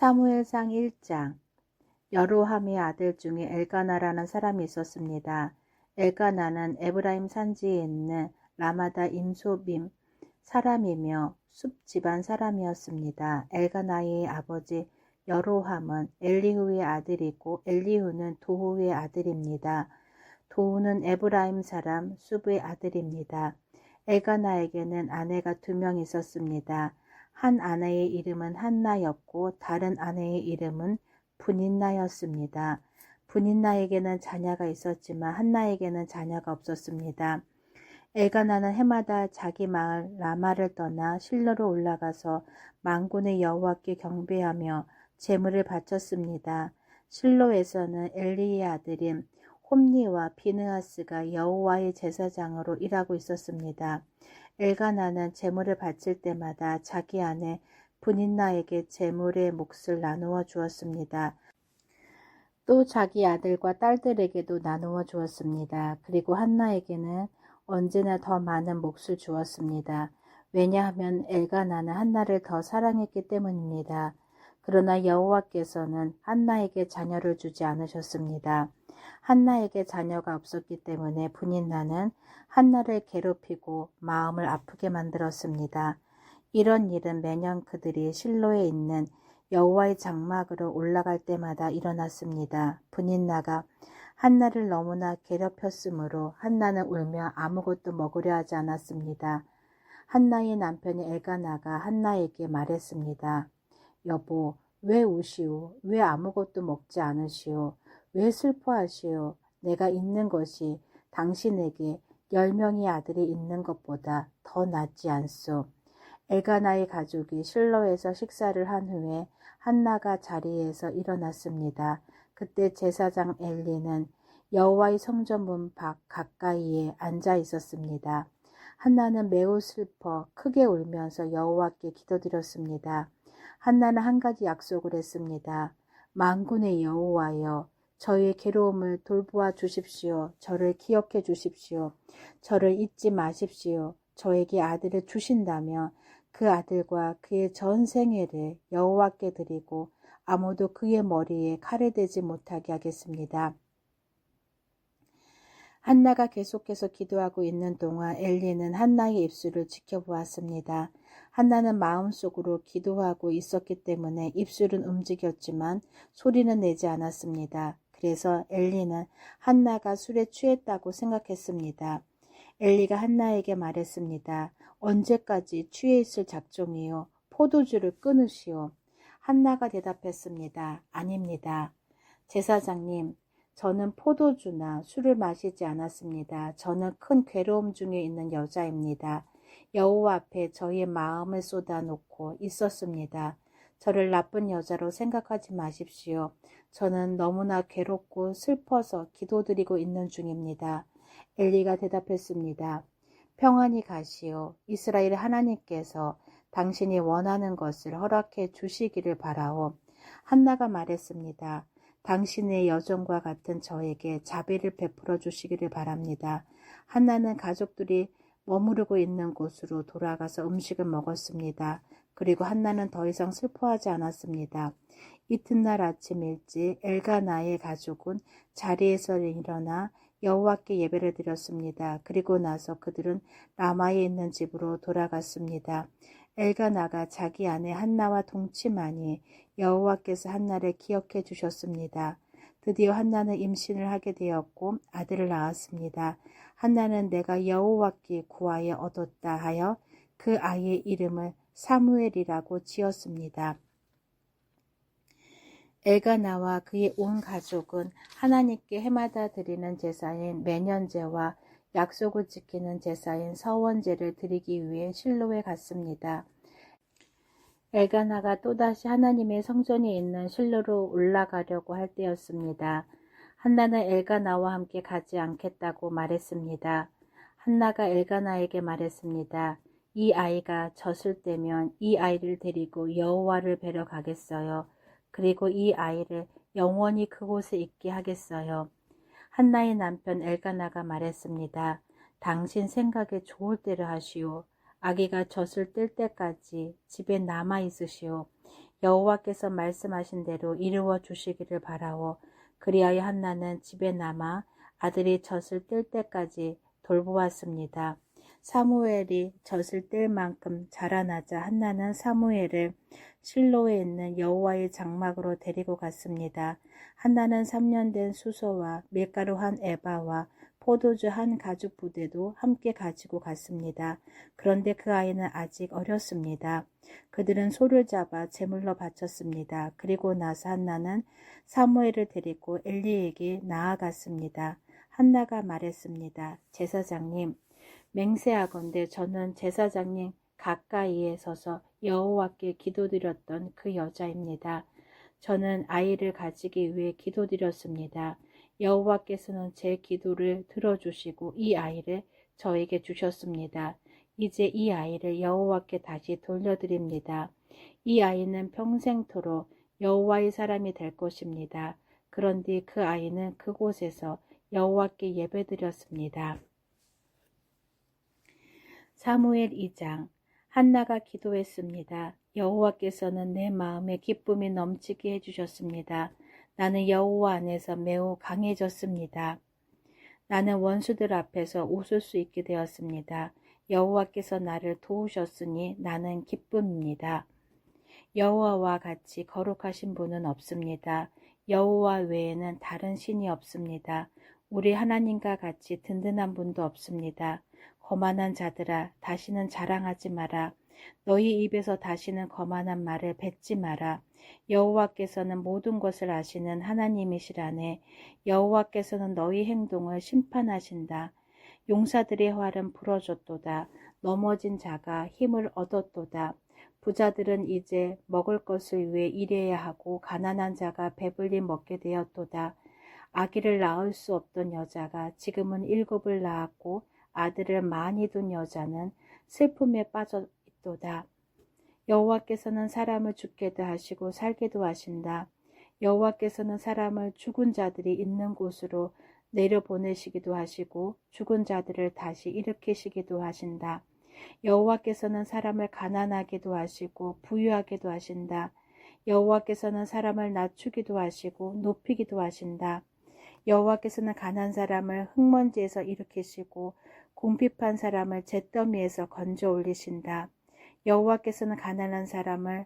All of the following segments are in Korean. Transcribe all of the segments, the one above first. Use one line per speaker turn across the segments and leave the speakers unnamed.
사무엘상 1장. 여로함의 아들 중에 엘가나라는 사람이 있었습니다. 엘가나는 에브라임 산지에 있는 라마다 임소빔 사람이며 숲 집안 사람이었습니다. 엘가나의 아버지 여로함은 엘리후의 아들이고 엘리후는 도후의 아들입니다. 도후는 에브라임 사람 숲의 아들입니다. 엘가나에게는 아내가 2명 있었습니다. 한 아내의 이름은 한나였고 다른 아내의 이름은 분인나였습니다. 분인나에게는 자녀가 있었지만 한나에게는 자녀가 없었습니다. 엘가나는 해마다 자기 마을 라마를 떠나 실로로 올라가서 만군의 여호와께 경배하며 제물을 바쳤습니다. 실로에서는 엘리의 아들인 홈니와 비느하스가 여호와의 제사장으로 일하고 있었습니다. 엘가나는 제물을 바칠 때마다 자기 아내 분인나에게 제물의 몫을 나누어 주었습니다. 또 자기 아들과 딸들에게도 나누어 주었습니다. 그리고 한나에게는 언제나 더 많은 몫을 주었습니다. 왜냐하면 엘가나는 한나를 더 사랑했기 때문입니다. 그러나 여호와께서는 한나에게 자녀를 주지 않으셨습니다. 한나에게 자녀가 없었기 때문에 분인나는 한나를 괴롭히고 마음을 아프게 만들었습니다. 이런 일은 매년 그들이 실로에 있는 여호와의 장막으로 올라갈 때마다 일어났습니다. 분인나가 한나를 너무나 괴롭혔으므로 한나는 울며 아무것도 먹으려 하지 않았습니다. 한나의 남편이 엘가나가 한나에게 말했습니다. 여보, 왜 우시오? 왜 아무것도 먹지 않으시오? 왜 슬퍼하시오? 내가 있는 것이 당신에게 10명의 아들이 있는 것보다 더 낫지 않소? 엘가나의 가족이 실로에서 식사를 한 후에 한나가 자리에서 일어났습니다. 그때 제사장 엘리는 여호와의 성전 문 밖 가까이에 앉아 있었습니다. 한나는 매우 슬퍼 크게 울면서 여호와께 기도드렸습니다. 한나는 한 가지 약속을 했습니다. 만군의 여호와여, 저의 괴로움을 돌보아 주십시오. 저를 기억해 주십시오. 저를 잊지 마십시오. 저에게 아들을 주신다면 그 아들과 그의 전 생애를 여호와께 드리고 아무도 그의 머리에 칼을 대지 못하게 하겠습니다. 한나가 계속해서 기도하고 있는 동안 엘리는 한나의 입술을 지켜보았습니다. 한나는 마음속으로 기도하고 있었기 때문에 입술은 움직였지만 소리는 내지 않았습니다. 그래서 엘리는 한나가 술에 취했다고 생각했습니다. 엘리가 한나에게 말했습니다. 언제까지 취해 있을 작정이요? 포도주를 끊으시오. 한나가 대답했습니다. 아닙니다. 제사장님, 저는 포도주나 술을 마시지 않았습니다. 저는 큰 괴로움 중에 있는 여자입니다. 여호와 앞에 저의 마음을 쏟아놓고 있었습니다. 저를 나쁜 여자로 생각하지 마십시오. 저는 너무나 괴롭고 슬퍼서 기도드리고 있는 중입니다. 엘리가 대답했습니다. 평안히 가시오. 이스라엘 하나님께서 당신이 원하는 것을 허락해 주시기를 바라오. 한나가 말했습니다. 당신의 여정과 같은 저에게 자비를 베풀어 주시기를 바랍니다. 한나는 가족들이 머무르고 있는 곳으로 돌아가서 음식을 먹었습니다. 그리고 한나는 더 이상 슬퍼하지 않았습니다. 이튿날 아침 일찍 엘가나의 가족은 자리에서 일어나 여호와께 예배를 드렸습니다. 그리고 나서 그들은 라마에 있는 집으로 돌아갔습니다. 엘가나가 자기 아내 한나와 동침하니 여호와께서 한나를 기억해 주셨습니다. 드디어 한나는 임신을 하게 되었고 아들을 낳았습니다. 한나는 내가 여호와께 구하여 얻었다 하여 그 아이의 이름을 사무엘이라고 지었습니다. 엘가나와 그의 온 가족은 하나님께 해마다 드리는 제사인 매년제와 약속을 지키는 제사인 서원제를 드리기 위해 실로에 갔습니다. 엘가나가 또다시 하나님의 성전이 있는 실로로 올라가려고 할 때였습니다. 한나는 엘가나와 함께 가지 않겠다고 말했습니다. 한나가 엘가나에게 말했습니다. 이 아이가 젖을 때면 이 아이를 데리고 여호와를 뵈러 가겠어요. 그리고 이 아이를 영원히 그곳에 있게 하겠어요. 한나의 남편 엘가나가 말했습니다. 당신 생각에 좋을 대로 하시오. 아기가 젖을 뗄 때까지 집에 남아 있으시오. 여호와께서 말씀하신 대로 이루어 주시기를 바라오. 그리하여 한나는 집에 남아 아들이 젖을 뗄 때까지 돌보았습니다. 사무엘이 젖을 뗄 만큼 자라나자 한나는 사무엘을 실로에 있는 여호와의 장막으로 데리고 갔습니다. 한나는 3년 된 수소와 밀가루 한 에바와 포도주 한 가죽 부대도 함께 가지고 갔습니다. 그런데 그 아이는 아직 어렸습니다. 그들은 소를 잡아 제물로 바쳤습니다. 그리고 나서 한나는 사무엘을 데리고 엘리에게 나아갔습니다. 한나가 말했습니다. 제사장님, 맹세하건대 저는 제사장님 가까이에 서서 여호와께 기도드렸던 그 여자입니다. 저는 아이를 가지기 위해 기도드렸습니다. 여호와께서는 제 기도를 들어주시고 이 아이를 저에게 주셨습니다. 이제 이 아이를 여호와께 다시 돌려드립니다. 이 아이는 평생토록 여호와의 사람이 될 것입니다. 그런데 그 아이는 그곳에서 여호와께 예배드렸습니다. 사무엘 2장. 한나가 기도했습니다. 여호와께서는 내 마음에 기쁨이 넘치게 해주셨습니다. 나는 여호와 안에서 매우 강해졌습니다. 나는 원수들 앞에서 웃을 수 있게 되었습니다. 여호와께서 나를 도우셨으니 나는 기쁨입니다. 여호와와 같이 거룩하신 분은 없습니다. 여호와 외에는 다른 신이 없습니다. 우리 하나님과 같이 든든한 분도 없습니다. 거만한 자들아, 다시는 자랑하지 마라. 너희 입에서 다시는 거만한 말을 뱉지 마라. 여호와께서는 모든 것을 아시는 하나님이시라네. 여호와께서는 너희 행동을 심판하신다. 용사들의 활은 부러졌도다. 넘어진 자가 힘을 얻었도다. 부자들은 이제 먹을 것을 위해 일해야 하고 가난한 자가 배불리 먹게 되었도다. 아기를 낳을 수 없던 여자가 지금은 7을 낳았고 아들을 많이 둔 여자는 슬픔에 빠져 있도다. 여호와께서는 사람을 죽게도 하시고 살게도 하신다. 여호와께서는 사람을 죽은 자들이 있는 곳으로 내려보내시기도 하시고 죽은 자들을 다시 일으키시기도 하신다. 여호와께서는 사람을 가난하게도 하시고 부유하게도 하신다. 여호와께서는 사람을 낮추기도 하시고 높이기도 하신다. 여호와께서는 가난한 사람을 흙먼지에서 일으키시고 궁핍한 사람을 잿더미에서 건져 올리신다. 여호와께서는 가난한 사람을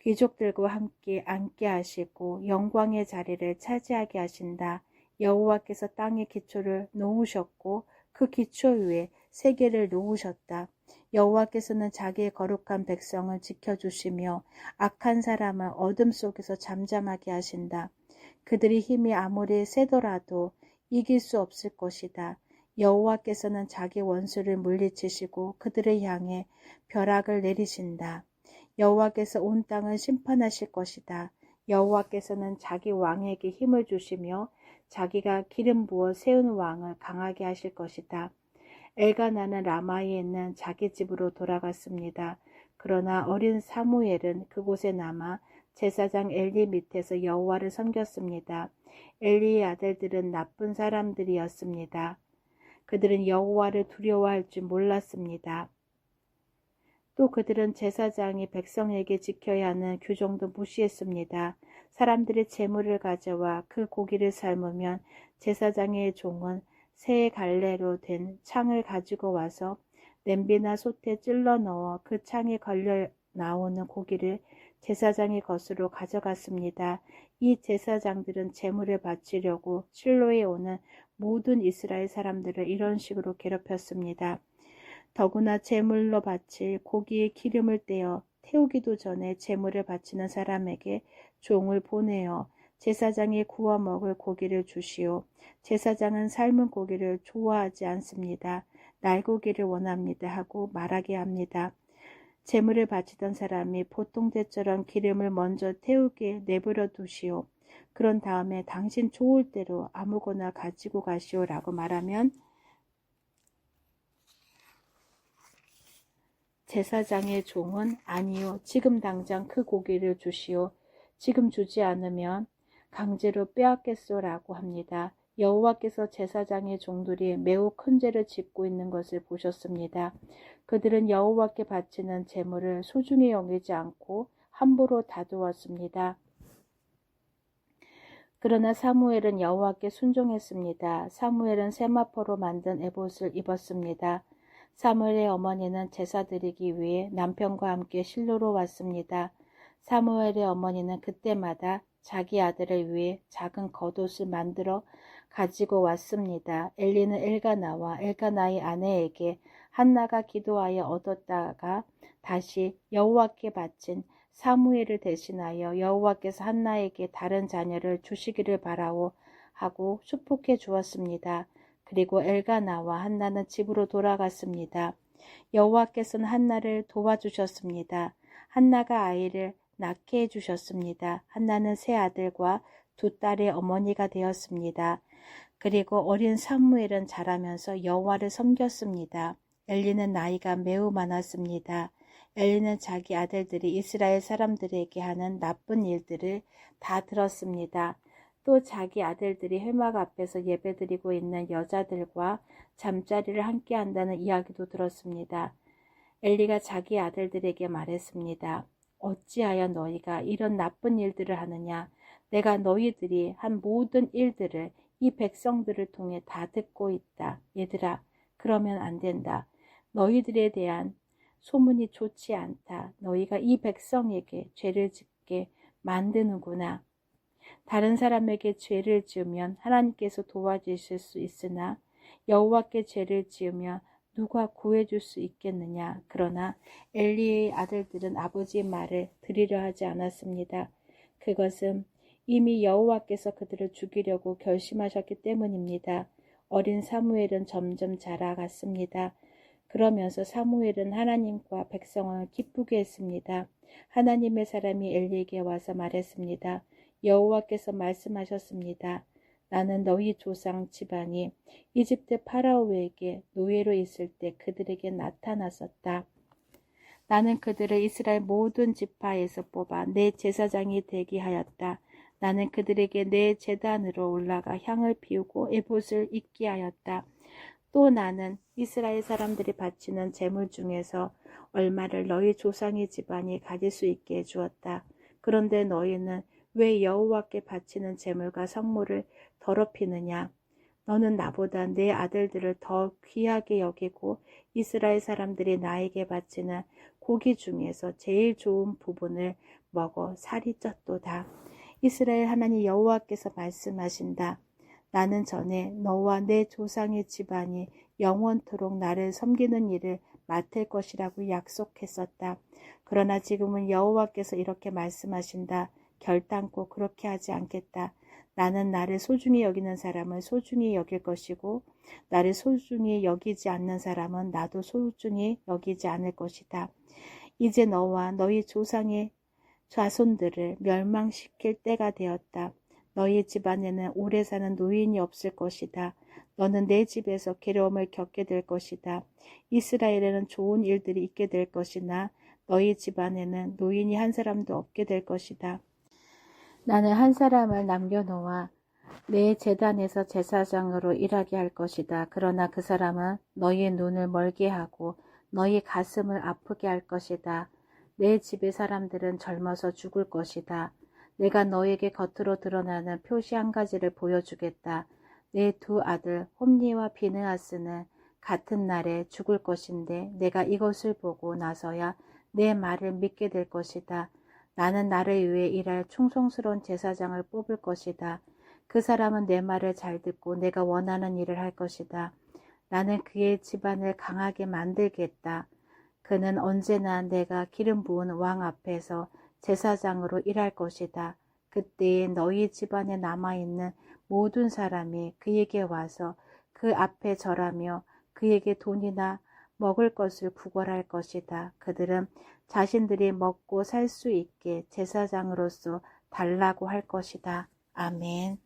귀족들과 함께 앉게 하시고 영광의 자리를 차지하게 하신다. 여호와께서 땅의 기초를 놓으셨고 그 기초 위에 세계를 놓으셨다. 여호와께서는 자기의 거룩한 백성을 지켜주시며 악한 사람을 어둠 속에서 잠잠하게 하신다. 그들의 힘이 아무리 세더라도 이길 수 없을 것이다. 여호와께서는 자기 원수를 물리치시고 그들을 향해 벼락을 내리신다. 여호와께서 온 땅을 심판하실 것이다. 여호와께서는 자기 왕에게 힘을 주시며 자기가 기름 부어 세운 왕을 강하게 하실 것이다. 엘가나는 라마에 있는 자기 집으로 돌아갔습니다. 그러나 어린 사무엘은 그곳에 남아 제사장 엘리 밑에서 여호와를 섬겼습니다. 엘리의 아들들은 나쁜 사람들이었습니다. 그들은 여호와를 두려워할 줄 몰랐습니다. 또 그들은 제사장이 백성에게 지켜야 하는 규정도 무시했습니다. 사람들이 제물을 가져와 그 고기를 삶으면 제사장의 종은 새 갈래로 된 창을 가지고 와서 냄비나 솥에 찔러 넣어 그 창에 걸려 나오는 고기를 제사장의 것으로 가져갔습니다. 이 제사장들은 제물을 바치려고 실로에 오는 모든 이스라엘 사람들을 이런 식으로 괴롭혔습니다. 더구나 제물로 바칠 고기에 기름을 떼어 태우기도 전에 제물을 바치는 사람에게 종을 보내어 제사장이 구워 먹을 고기를 주시오. 제사장은 삶은 고기를 좋아하지 않습니다. 날고기를 원합니다 하고 말하게 합니다. 제물을 바치던 사람이 보통 때처럼 기름을 먼저 태우게 내버려 두시오. 그런 다음에 당신 좋을 대로 아무거나 가지고 가시오라고 말하면 제사장의 종은 아니요, 지금 당장 그 고기를 주시오. 지금 주지 않으면 강제로 빼앗겠소라고 합니다. 여호와께서 제사장의 종들이 매우 큰 죄를 짓고 있는 것을 보셨습니다. 그들은 여호와께 바치는 제물을 소중히 여기지 않고 함부로 다투었습니다. 그러나 사무엘은 여호와께 순종했습니다. 사무엘은 세마포로 만든 에봇을 입었습니다. 사무엘의 어머니는 제사 드리기 위해 남편과 함께 실로로 왔습니다. 사무엘의 어머니는 그때마다 자기 아들을 위해 작은 겉옷을 만들어 가지고 왔습니다. 엘리는 엘가나와 엘가나의 아내에게 한나가 기도하여 얻었다가 다시 여호와께 바친 사무엘을 대신하여 여호와께서 한나에게 다른 자녀를 주시기를 바라오 하고 축복해 주었습니다. 그리고 엘가나와 한나는 집으로 돌아갔습니다. 여호와께서는 한나를 도와주셨습니다. 한나가 아이를 낳게 해주셨습니다. 한나는 세 아들과 두 딸의 어머니가 되었습니다. 그리고 어린 사무엘은 자라면서 여호와를 섬겼습니다. 엘리는 나이가 매우 많았습니다. 엘리는 자기 아들들이 이스라엘 사람들에게 하는 나쁜 일들을 다 들었습니다. 또 자기 아들들이 회막 앞에서 예배드리고 있는 여자들과 잠자리를 함께 한다는 이야기도 들었습니다. 엘리가 자기 아들들에게 말했습니다. 어찌하여 너희가 이런 나쁜 일들을 하느냐? 내가 너희들이 한 모든 일들을 이 백성들을 통해 다 듣고 있다. 얘들아, 그러면 안 된다. 너희들에 대한 소문이 좋지 않다. 너희가 이 백성에게 죄를 짓게 만드는구나. 다른 사람에게 죄를 지으면 하나님께서 도와주실 수 있으나 여호와께 죄를 지으면 누가 구해줄 수 있겠느냐. 그러나 엘리의 아들들은 아버지의 말을 들으려 하지 않았습니다. 그것은 이미 여호와께서 그들을 죽이려고 결심하셨기 때문입니다. 어린 사무엘은 점점 자라갔습니다. 그러면서 사무엘은 하나님과 백성을 기쁘게 했습니다. 하나님의 사람이 엘리에게 와서 말했습니다. 여호와께서 말씀하셨습니다. 나는 너희 조상 집안이 이집트 파라오에게 노예로 있을 때 그들에게 나타났었다. 나는 그들을 이스라엘 모든 지파에서 뽑아 내 제사장이 되게 하였다. 나는 그들에게 내 제단으로 올라가 향을 피우고 에봇을 입게 하였다. 또 나는 이스라엘 사람들이 바치는 제물 중에서 얼마를 너희 조상의 집안이 가질 수 있게 해주었다. 그런데 너희는 왜 여호와께 바치는 제물과 성물을 더럽히느냐? 너는 나보다 내 아들들을 더 귀하게 여기고 이스라엘 사람들이 나에게 바치는 고기 중에서 제일 좋은 부분을 먹어 살이 쪘도다. 이스라엘 하나님 여호와께서 말씀하신다. 나는 전에 너와 내 조상의 집안이 영원토록 나를 섬기는 일을 맡을 것이라고 약속했었다. 그러나 지금은 여호와께서 이렇게 말씀하신다. 결단코 그렇게 하지 않겠다. 나는 나를 소중히 여기는 사람을 소중히 여길 것이고 나를 소중히 여기지 않는 사람은 나도 소중히 여기지 않을 것이다. 이제 너와 너희 조상의 자손들을 멸망시킬 때가 되었다. 너희 집안에는 오래 사는 노인이 없을 것이다. 너는 내 집에서 괴로움을 겪게 될 것이다. 이스라엘에는 좋은 일들이 있게 될 것이나 너희 집안에는 노인이 한 사람도 없게 될 것이다. 나는 한 사람을 남겨놓아 내 제단에서 제사장으로 일하게 할 것이다. 그러나 그 사람은 너희의 눈을 멀게 하고 너희 가슴을 아프게 할 것이다. 내 집의 사람들은 젊어서 죽을 것이다. 내가 너에게 겉으로 드러나는 표시 한 가지를 보여주겠다. 내 두 아들 홈니와 비느하스는 같은 날에 죽을 것인데 내가 이것을 보고 나서야 내 말을 믿게 될 것이다. 나는 나를 위해 일할 충성스러운 제사장을 뽑을 것이다. 그 사람은 내 말을 잘 듣고 내가 원하는 일을 할 것이다. 나는 그의 집안을 강하게 만들겠다. 그는 언제나 내가 기름 부은 왕 앞에서 제사장으로 일할 것이다. 그때에 너희 집안에 남아있는 모든 사람이 그에게 와서 그 앞에 절하며 그에게 돈이나 먹을 것을 구걸할 것이다. 그들은 자신들이 먹고 살 수 있게 제사장으로서 달라고 할 것이다. 아멘.